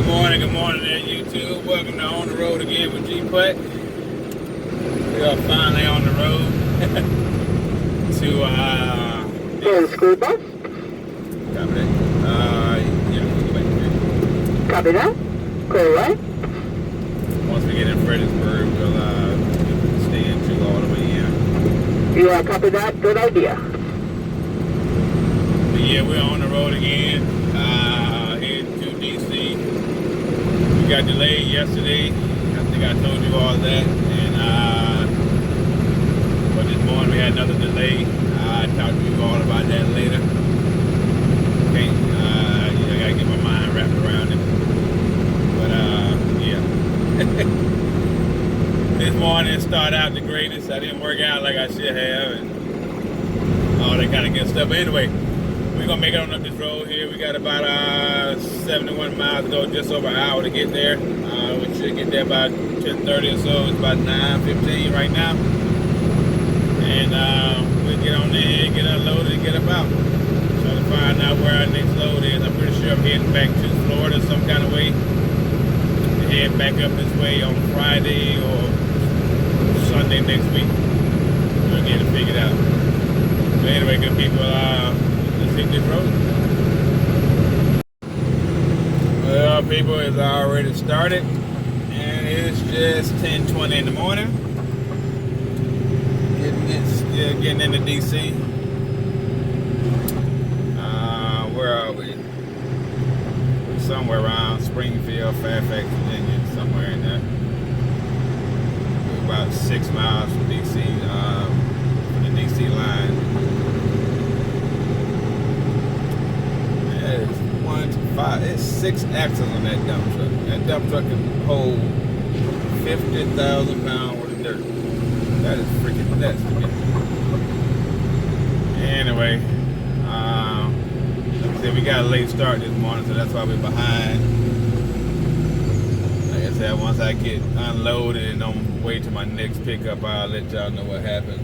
Good morning there, YouTube. Welcome to On the Road again with G-Putt. We are finally on the road to, school bus? Copy that. Yeah, wait. Copy that. Clear right. Once we get in Fredericksburg, we'll stay into all the way in. You copy that? Good idea. But yeah, we're on the road again, heading to DC. We got delayed yesterday. I think I told you all that. And but this morning we had another delay. I'll talk to you all about that later. Okay, I gotta get my mind wrapped around it. But yeah. This morning started out the greatest. I didn't work out like I should have and all that kind of good stuff. But anyway, we're gonna make it on up this road here. We got about 71 miles to go, just over an hour to get there. We should get there about 10:30 or so. It's about 9:15 right now. And we'll get on there, get unloaded, and get about. Try to find out where our next load is. I'm pretty sure I'm heading back to Florida some kind of way. Head back up this way on Friday or Sunday next week. We'll get it figured out. But anyway, good people, let's hit this road. Well, people, it's already started, and it's just 10:20 in the morning. Getting into DC. Where are we? We're somewhere around Springfield, Fairfax, Virginia, somewhere in there. We're about 6 miles from DC, from the DC line. That is 1 to 5. It's 6 axles on that dump truck. That dump truck can hold 50,000 pounds worth of dirt. That is freaking nuts to me. Anyway, like I said, we got a late start this morning, so that's why we're behind. Like I said, once I get unloaded and on the way to my next pickup, I'll let y'all know what happened.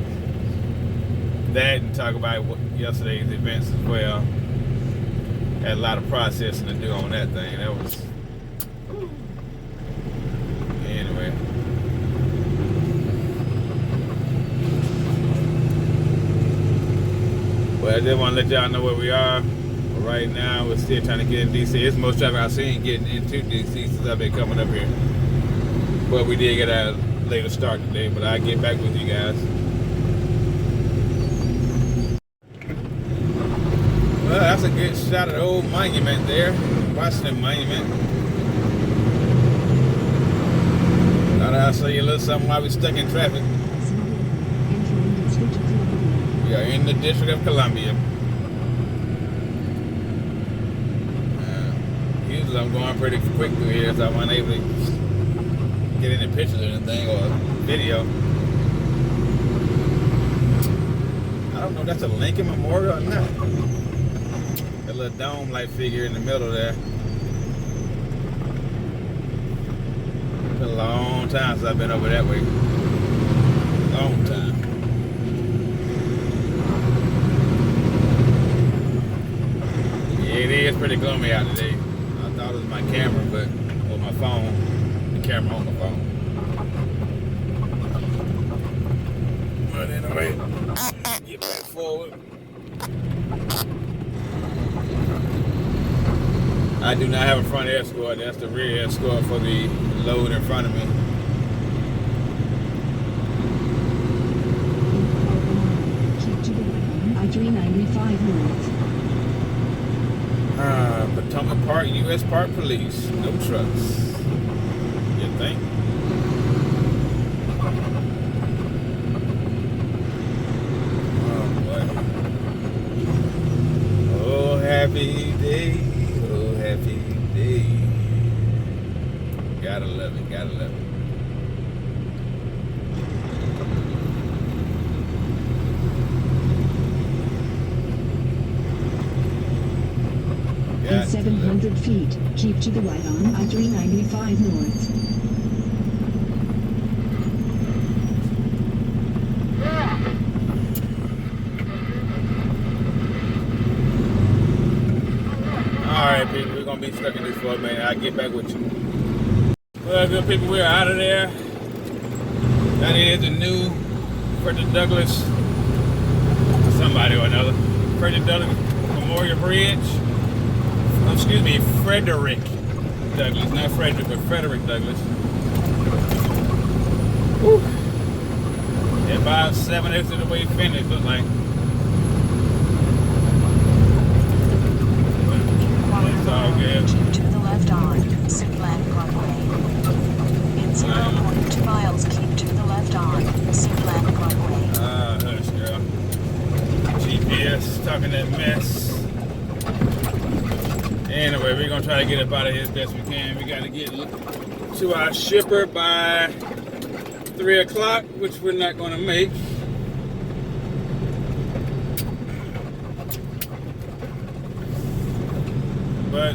That and talk about yesterday's events as well. Had a lot of processing to do on that thing. That was... Anyway. But I just want to let y'all know where we are. Right now, we're still trying to get in DC. It's the most traffic I've seen getting into DC since I've been coming up here. But we did get a later start today, but I'll get back with you guys. Well, that's a good shot of the old monument there. Washington Monument. Thought I'll show you a little something while we're stuck in traffic. We are in the District of Columbia. Usually I'm going pretty quick through here, so I wasn't able to get any pictures or anything or video. I don't know if that's a Lincoln Memorial or not. That little dome-like figure in the middle there. It's been a long time since I've been over that way. Long time. It is pretty gloomy out today. I thought it was my camera, but or my phone. The camera on my phone. But anyway, get back forward. I do not have a front Escort. That's the rear Escort for the load in front of me. Keep to the right on I-395 north. Potomac Park, U.S. Park Police. No trucks. You think? Oh, boy. Oh, happy day. Oh, happy day. Gotta love it. Gotta love it. In 700 feet, keep to the right on I-395 north. Alright, people, we're going gonna be stuck in this for a minute. I'll get back with you. Well, good people, we're out of there. That is the new Frederick Douglass, somebody or another. Frederick Douglass Memorial Bridge. Oh, excuse me, Frederick Douglass, not Frederick, but Frederick Douglass. Whew. About 7/8 of the way finished, look like. It's all good. Keep to the left on Sickland Parkway. In 0.2 miles, keep to the left on Sickland Parkway. Hush, girl. GPS talking that mess. Anyway, we're gonna try to get up out of here as best we can. We gotta get to our shipper by 3 o'clock, which we're not gonna make. But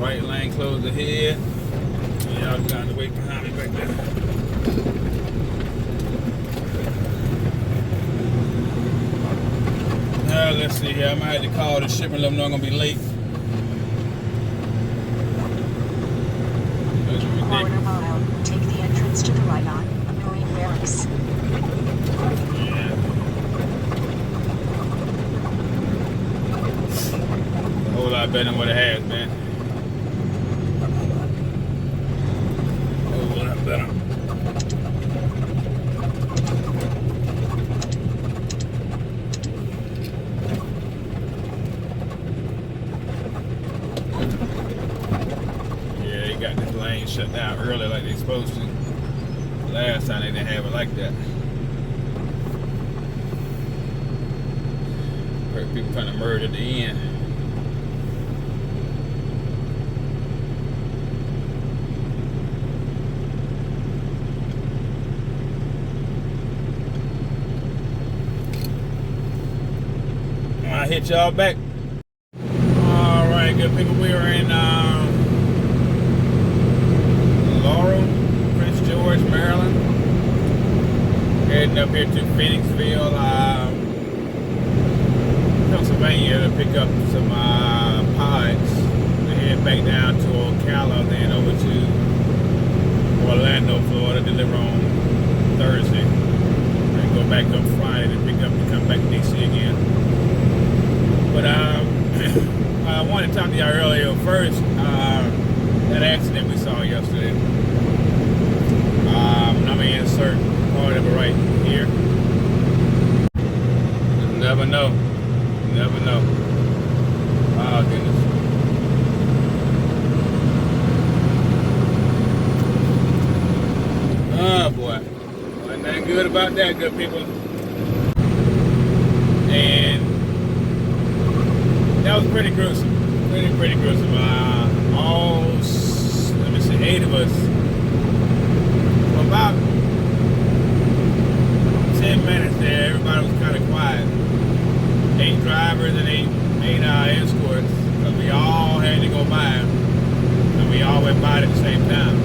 right lane closed ahead. Y'all trying to wait behind me back there. Let's see here. I might have to call the shipper and let them know I'm gonna be late. Quarter mile, take the entrance to the right on Marine Barracks. Yeah. A whole lot better than what it has, man. A whole lot better. Shut down early like they supposed to. Last time they didn't have it like that. Heard people trying to merge at the end. I'll hit y'all back. All right, good people. We are in Maryland, heading up here to Phoenixville, Pennsylvania to pick up some pods to head back down to Ocala, then over to Orlando, Florida, deliver on Thursday, and go back up Friday to pick up and come back to DC again. But I wanted to talk to y'all earlier first, that accident we saw yesterday. I'm gonna insert part of it right here. Just never know. Never know. Oh, goodness. Oh, boy. Wasn't nothing good about that, good people. And that was pretty gruesome. Pretty gruesome. All, let me see, 8 of us. About 10 minutes there, everybody was kind of quiet. 8 drivers and 8 escorts, because we all had to go by, and we all went by at the same time.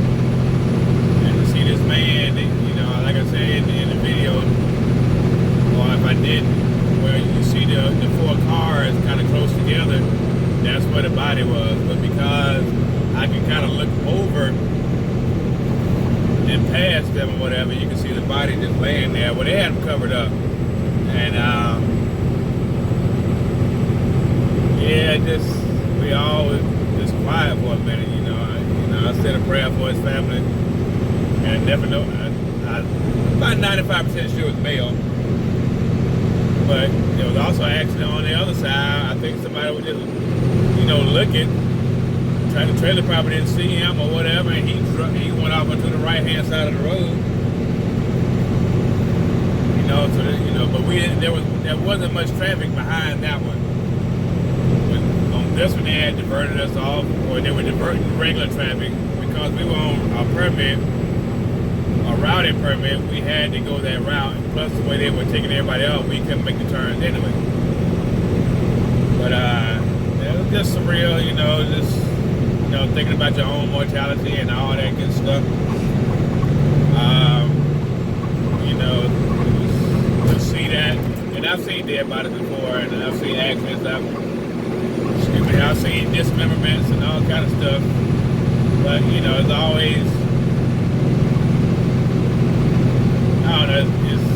And to see this man, you know, like I said in the video, or if I didn't, where you see the 4 cars kind of close together, that's where the body was. But because I can kind of look over and past them or whatever, you can see the body just laying there. Well, they had them covered up, and yeah, we all was just quiet for a minute. You know, I said a prayer for his family, and I never know. I'm about 95% sure it was male, but there was also an accident on the other side. I think somebody was just, looking. The trailer probably didn't see him or whatever, and he went off onto the right-hand side of the road. But there wasn't much traffic behind that one. But on this one, they had diverted us off, or they were diverting regular traffic because we were on a permit, a routing permit. We had to go that route. Plus, the way they were taking everybody out, we couldn't make the turns anyway. But it was just surreal, thinking about your own mortality and all that good stuff. To see that, and I've seen dead bodies before, and I've seen accidents. I've seen dismemberments and all kind of stuff. But, you know, it's always, I don't know, it's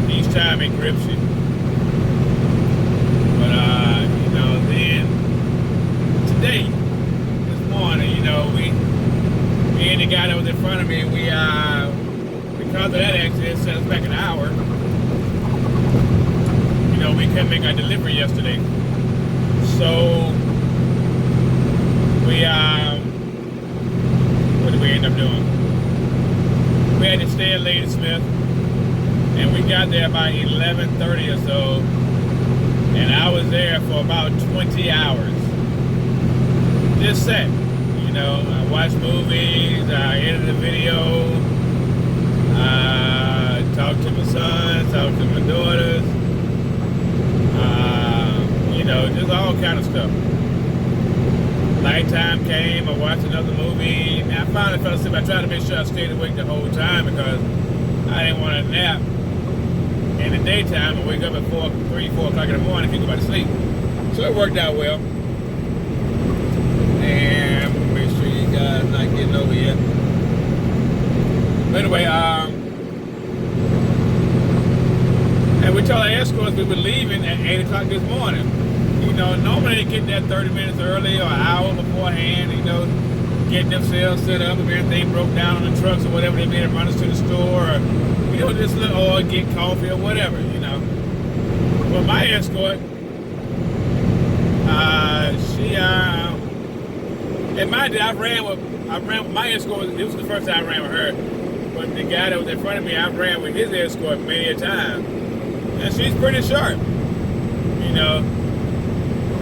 each time it grips you. But, you know, then today, this morning, you know, me and the guy that was in front of me, because of that accident, it set us back an hour. You know, we couldn't make our delivery yesterday. So, what did we end up doing? We had to stay at Lady Smith, and we got there by 11:30 or so, and I was there for about 20 hours. Just sat, you know, I watched movies, I edited a video, I talked to my sons, talked to my daughters, you know, just all kind of stuff. Nighttime came, I watched another movie, and I finally fell asleep. I tried to make sure I stayed awake the whole time because I didn't want to nap in the daytime and wake up at 3, 4 o'clock in the morning and go back to sleep. So it worked out well. And make sure you guys not getting over yet. But anyway, and we told our escorts we were leaving at 8 o'clock this morning. You know, normally they get there 30 minutes early or an hour beforehand, you know, get themselves set up. If everything broke down on the trucks or whatever, they made them run us to the store or, you know, just or get coffee or whatever, you know. Well, my escort, in my day, I ran with my escort. This was the first time I ran with her. But the guy that was in front of me, I ran with his escort many a time. And she's pretty sharp, you know.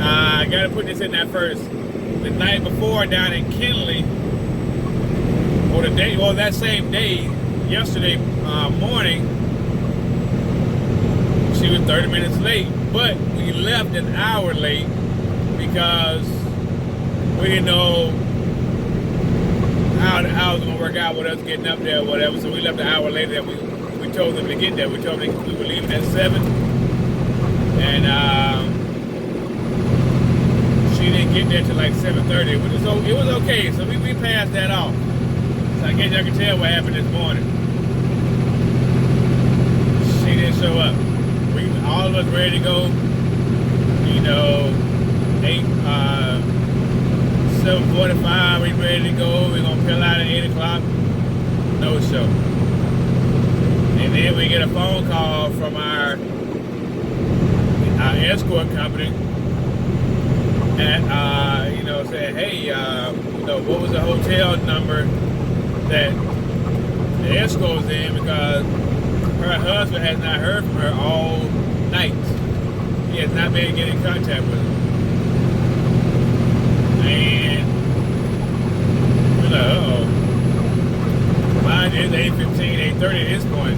I got to put this in there first. The night before down in Kinley, that same day, yesterday morning, she was 30 minutes late. But we left an hour late because we didn't know how it was going to work out with us getting up there or whatever. So we left an hour later that we told them to get there. We told them we were leaving at 7. And she didn't get there till like 7:30, which is it was okay. So we passed that off. So I guess y'all can tell what happened this morning. She didn't show up. All of us ready to go. You know, 7:45. We ready to go. We're gonna peel out at 8 o'clock. No show. And then we get a phone call from our escort company. And, you know, saying, hey, you know, what was the hotel number that the escort was in because her husband has not heard from her all night. He has not been able to get in contact with her. And we're like, uh-oh. Mine is 8:15, 8:30 at this point.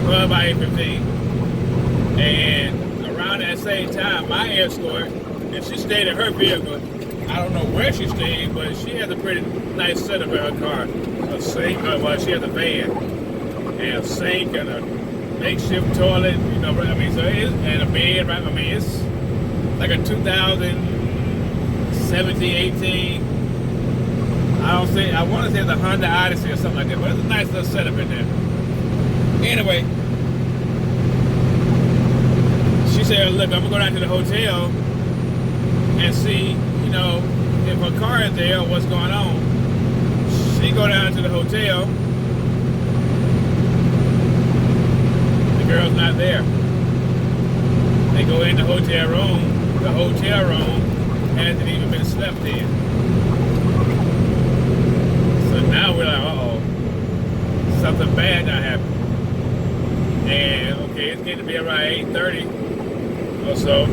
Well, about 8:15. And around that same time, my escort, and she stayed in her vehicle. I don't know where she stayed, but she has a pretty nice setup in her car. A sink, she has a van, and a sink, and a makeshift toilet, you know, I mean, so and a bed, right? I mean, it's like a 2017, 18, I want to say it's a Honda Odyssey or something like that, but it's a nice little setup in there. Anyway, she said, look, I'm going to go down to the hotel and see, you know, if her car is there or what's going on. She go down to the hotel. The girl's not there. They go in the hotel room. The hotel room hasn't even been slept in. So now we're like, uh-oh, something bad not happened. And okay, it's getting to be around 8:30 or so.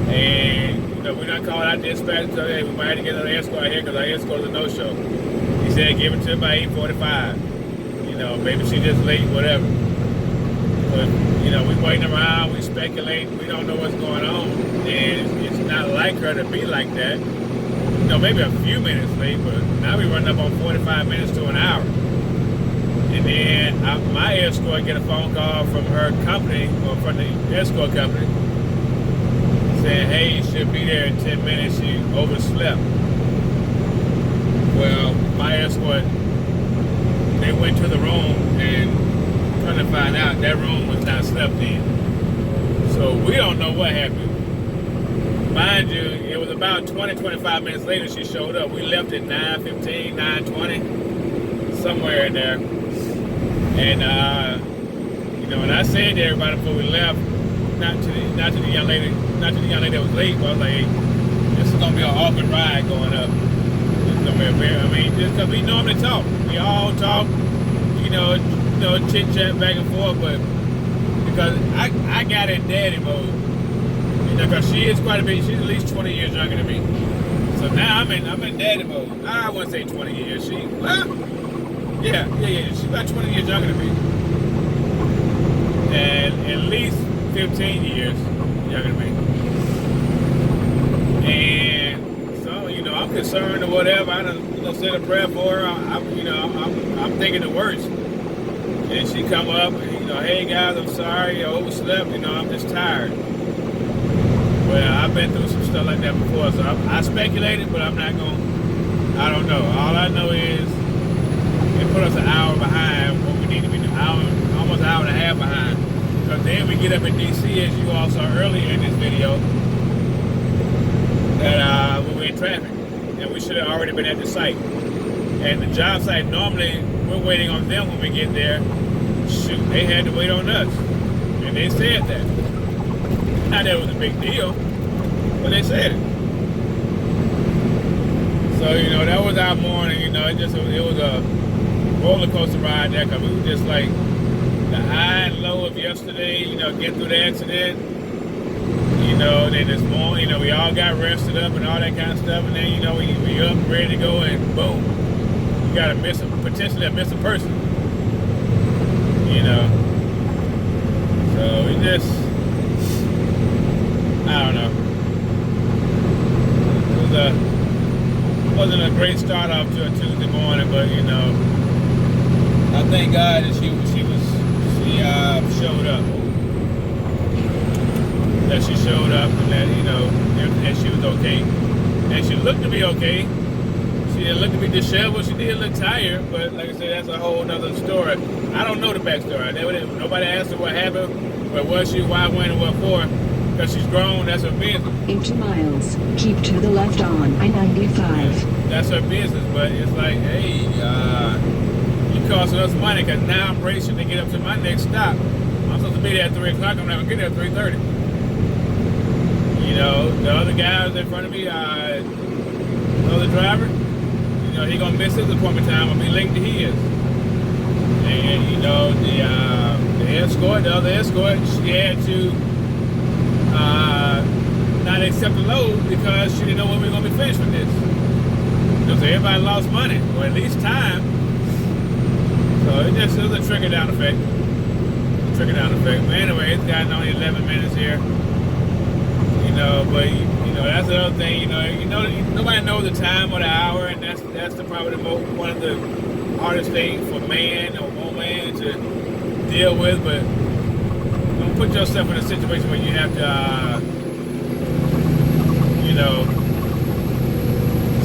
And we're not calling out dispatch, so hey, we might have to get another escort here because our escort is a no-show. He said give it to her by 8:45. You know, maybe she just late, whatever. But, you know, we waiting around, we speculating, we don't know what's going on. And it's not like her to be like that. You know, maybe a few minutes late, but now we're running up on 45 minutes to an hour. And then my escort get a phone call from her company, or from the escort company, saying, hey, she'll be there in 10 minutes. She overslept. Well, my escort, they went to the room and trying to find out that room was not slept in. So we don't know what happened. Mind you, it was about 20-25 minutes later she showed up. We left at 9:15, 9:20, somewhere in there. And and I said to everybody before we left, not to the young lady that was late, but I was like, hey, this is gonna be an awkward ride going up. It's gonna be just because we normally talk. We all talk, chit chat back and forth, but because I got in daddy mode. Because she is quite a bit, she's at least 20 years younger than me. So now I'm in daddy mode. I wouldn't say 20 years. Yeah. She's about 20 years younger than me. And at least 15 years younger than me. And so, I'm concerned or whatever. I done said a prayer for her. I'm thinking the worst. And she come up and, hey guys, I'm sorry, I overslept, I'm just tired. Well, I've been through some stuff like that before, so I speculated, but I'm not going to, I don't know. All I know is it put us an hour behind what we need to be doing, almost an hour and a half behind. Because then we get up in D.C., as you all saw earlier in this video, that we were in traffic, and we should have already been at the site. And the job site, normally, we're waiting on them when we get there. Shoot, they had to wait on us, and they said that. Not that it was a big deal, but they said it. So, that was our morning, it was a roller coaster ride there, because we were just like the high and low of yesterday, getting through the accident, then this morning, we all got rested up and all that kind of stuff, and then, we up, ready to go, and boom, you got potentially a missing person, So we just, I don't know. It wasn't a great start off to a Tuesday morning, but I thank God that she showed up. That she showed up, and that that she was okay, and she looked to be okay. She didn't look to be disheveled. She did look tired, but like I said, that's a whole nother story. I don't know the backstory. Nobody asked her what happened, where was she, why, when, and what for. Because she's grown, that's her business. In 2 miles, keep to the left on I-95. That's her business, but it's like, hey, you costing us money, because now I'm racing to get up to my next stop. I'm supposed to be there at 3 o'clock, I'm not going to get there at 3:30. The other guy was in front of me, the other driver, he going to miss his appointment time, I'll be late to his. And, the other escort, she had to not accept the load because she didn't know when we were going to be finished with this. So everybody lost money, or at least time. So it was a trickle-down effect. But anyway, it's gotten only 11 minutes here. But that's the other thing. Nobody knows the time or the hour, and that's probably one of the hardest things for man or woman to deal with. But don't put yourself in a situation where you have to,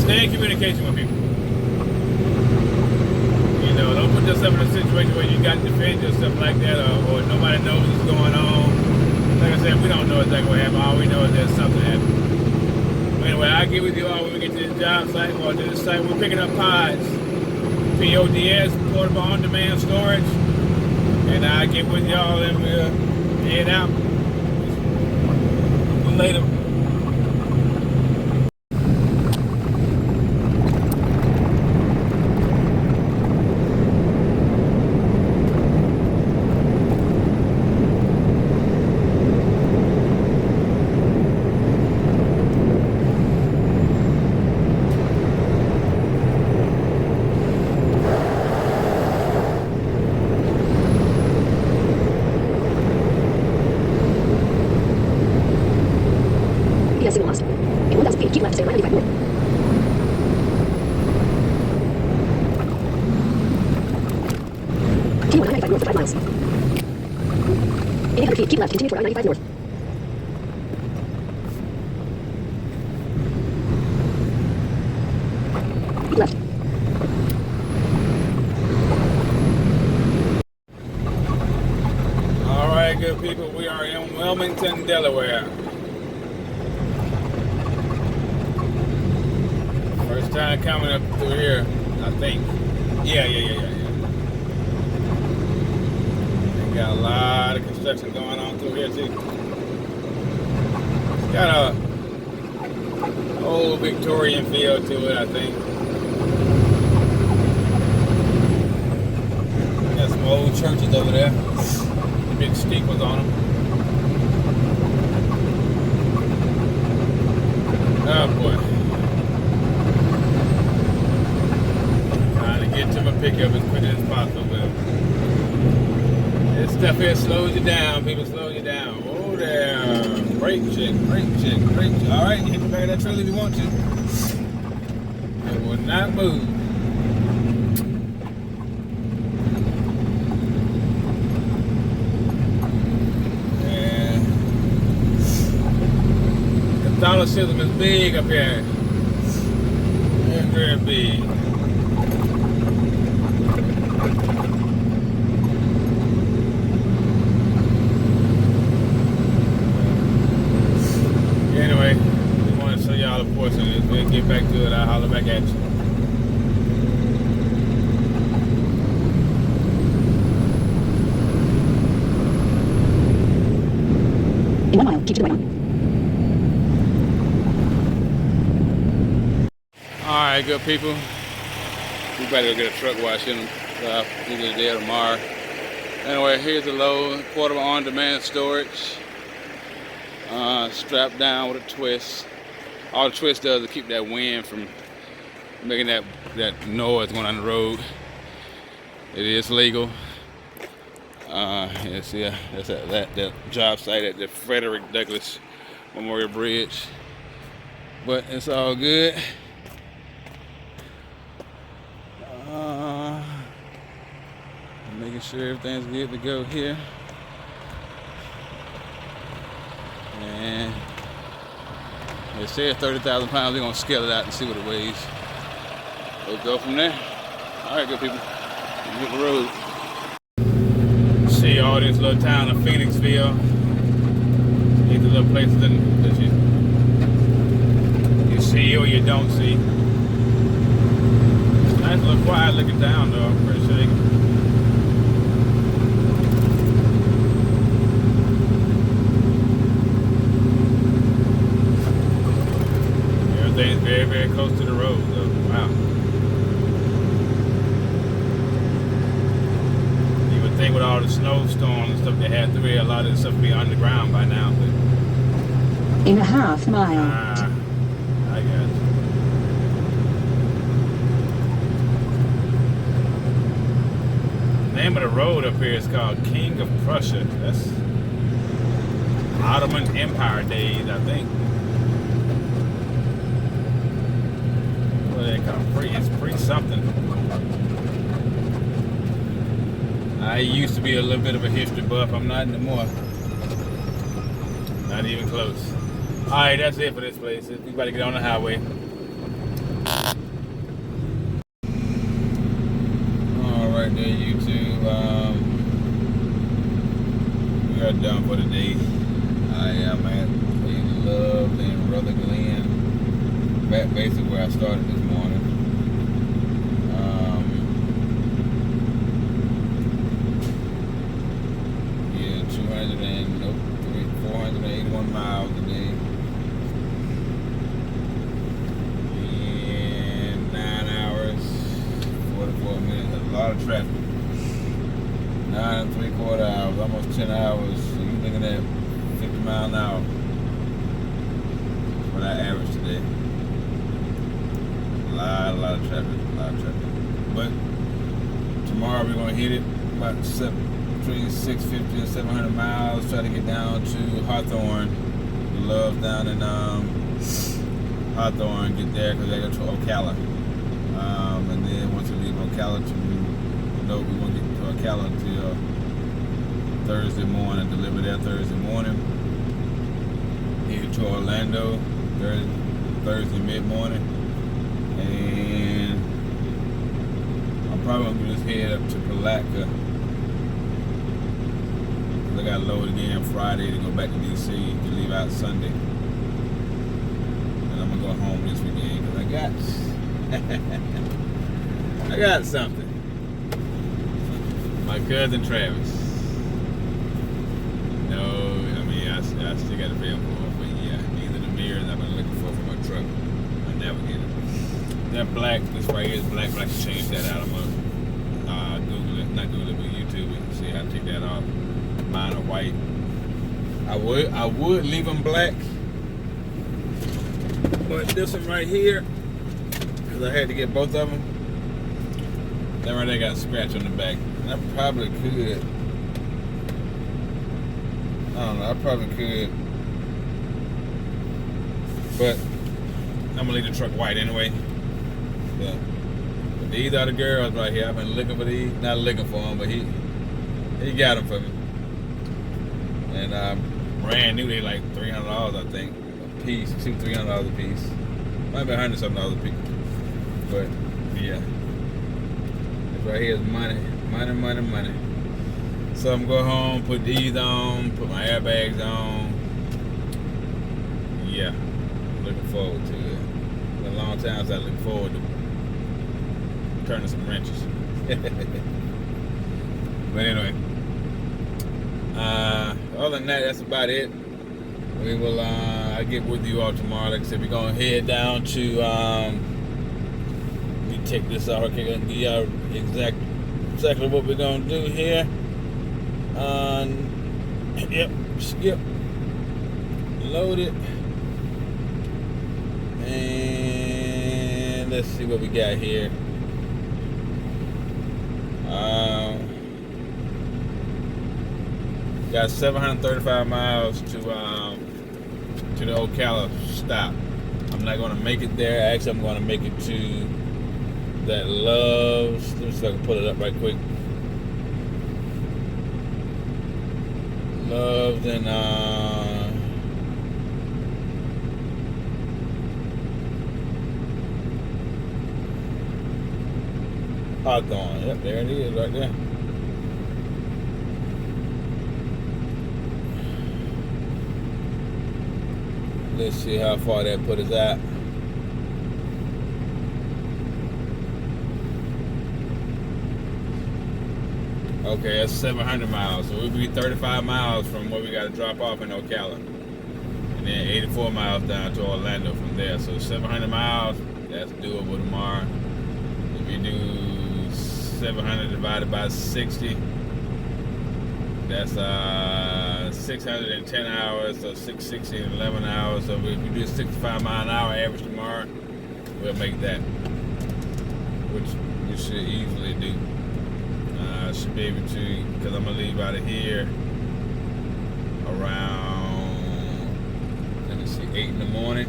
stay in communication with people. Don't put yourself in a situation where you got to defend yourself like that, or nobody knows what's going on. Like I said, we don't know exactly what happened. All we know is that something happened. Anyway, I'll get with you all when we get to this job site, or to this site. We're picking up pods. PODS, portable on-demand storage. And I'll get with y'all and we'll head out. Later. Yes, signal lost. In 1,000 feet, keep left, stay right 95 north. Continue on I-95 north for 5 miles. In 800 feet, keep left, continue toward I-95 north. Wilmington, Delaware. First time coming up through here, I think. Yeah. They got a lot of construction going on through here too. It's got a old Victorian feel to it, I think. Got some old churches over there. Big steeples on them. Oh boy. Trying to get to my pickup as quick as possible. This stuff here slows you down, people, slows you down. Oh there. Brake check. Alright, hit the back of that trailer if you want to. It will not move. Catholicism is big up here. Very, very big. Anyway, just want to show y'all a portion of this. We'll get back to it. I'll holler back at you. In 1 mile, keep to the right on. Alright, good people. We better go get a truck wash in them either today or tomorrow. Anyway, here's the load. Portable on-demand storage. Strapped down with a twist. All the twist does is keep that wind from making that noise going on the road. It is legal. Yes, yeah, that's at that job site at the Frederick Douglass Memorial Bridge. But it's all good. Making sure everything's good to go here. And they said 30,000 pounds. We're gonna scale it out and see what it weighs. We'll go from there. All right, good people. Hit the road. See all this little town of Phoenixville. These are little places that you see or you don't see. Nice little quiet looking town though. I'm pretty sure. Everything's very, very close to the road though. Wow. You would think with all the snowstorms and stuff they had through here, a lot of this stuff would be underground by now. But In a half mile. I got you. The name of the road up here is called King of Prussia. That's Ottoman Empire days, I think. What do they call it? It's pre something. I used to be a little bit of a history buff. I'm not anymore. Not even close. Alright, that's it for this place. We about to get on the highway. Alright there, YouTube. We are done for the day. I am at a lovely Brother Glenn. Back basically where I started this morning. 481 miles a day. In 9 hours, 44 minutes. That's a lot of traffic. 9 3/4 hours, almost 10 hours. So you're looking at 50 miles an hour. That's what I average today. A lot of traffic, But tomorrow we're gonna hit it about between 650 and 700 miles. Try to get down to Hawthorne. Love down in Hawthorne. Get there because they go to Ocala. And then once we leave Ocala, we won't get to Ocala until Thursday morning. Deliver there Thursday morning. Head to Orlando Thursday mid-morning. And I'm probably gonna just head up to Palatka. I got loaded again Friday to go back to DC to leave out Sunday. And I'm gonna go home this weekend because I got something. My cousin Travis. No, I mean I still got to pay him for it, but yeah, these are the mirrors I've been looking for my truck. I never get it. That black, this right here is black, but I can change that out. I'm gonna Google it, not Google it, but YouTube it and see how to take that off. Mine are white. I would leave them black, but this one right here, because I had to get both of them. That right there got a scratch on the back. And I probably could. I don't know. I probably could, but I'm gonna leave the truck white anyway. But these are the girls right here. I've been looking for these. Not looking for them, but he got them for me. And brand new, they like $300, I think, a piece, $200-$300 a piece. Might be $100-something a piece. But yeah, this right here is money. So I'm going home, put these on, put my airbags on. Yeah, looking forward to it. It's been a long time since I look forward to turning some wrenches. But anyway, other than that, that's about it. We will I'll get with you all tomorrow. Like I said, we're gonna head down to let me take this out. Okay, gonna give y'all exactly what we're gonna do here. Yep, skip, load it, and let's see what we got here. Got 735 miles to the Ocala stop. I'm not going to make it there. Actually, I'm going to make it to that Love's. Let me see if I can pull it up right quick. Love's and Hawthorne. Yep, there it is right there. Let's see how far that put us at. Okay, that's 700 miles. So we'll be 35 miles from where we got to drop off in Ocala. And then 84 miles down to Orlando from there. So 700 miles, that's doable tomorrow. If you do 700 divided by 60, that's 610 hours, so 660 and 11 hours. So if we do 65 mile an hour average tomorrow, we'll make that, which we should easily do. I should be able to, because I'm going to leave out of here around, let me see, 8 in the morning.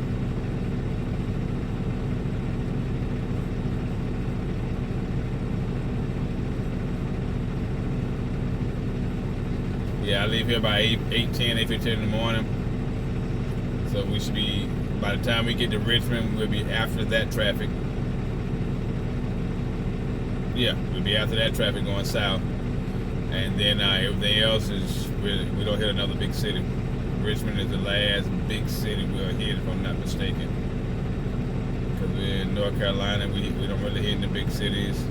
Yeah, I leave here by 8:10, 8:15 in the morning. So we should be, by the time we get to Richmond, we'll be after that traffic. Yeah, we'll be after that traffic going south. And then everything else is, we don't hit another big city. Richmond is the last big city we'll hit, if I'm not mistaken. Because we're in North Carolina, we don't really hit in the big cities.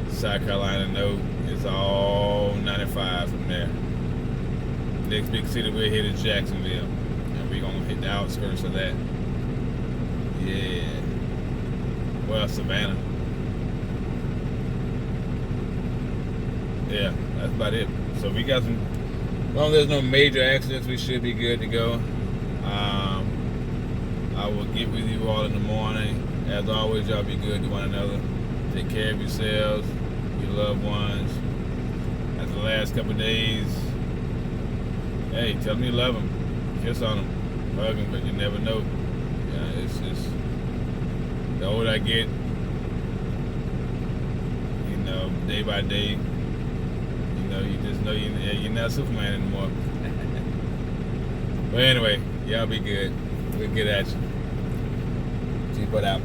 South Carolina, no, it's all 95 from there. Next big city we'll hit is Jacksonville, and we're gonna hit the outskirts of that. Yeah. Well, Savannah. Yeah, that's about it. So we got some. As long as there's no major accidents, we should be good to go. I will get with you all in the morning. As always, y'all be good to one another. Take care of yourselves, your loved ones. After the last couple of days. Hey, tell them you love them. Kiss on them. Hug them, but you never know. Yeah, it's just, the older I get, you know, day by day, you know, you just know you're not Superman anymore. But anyway, y'all be good. We'll get at you. Keep it out.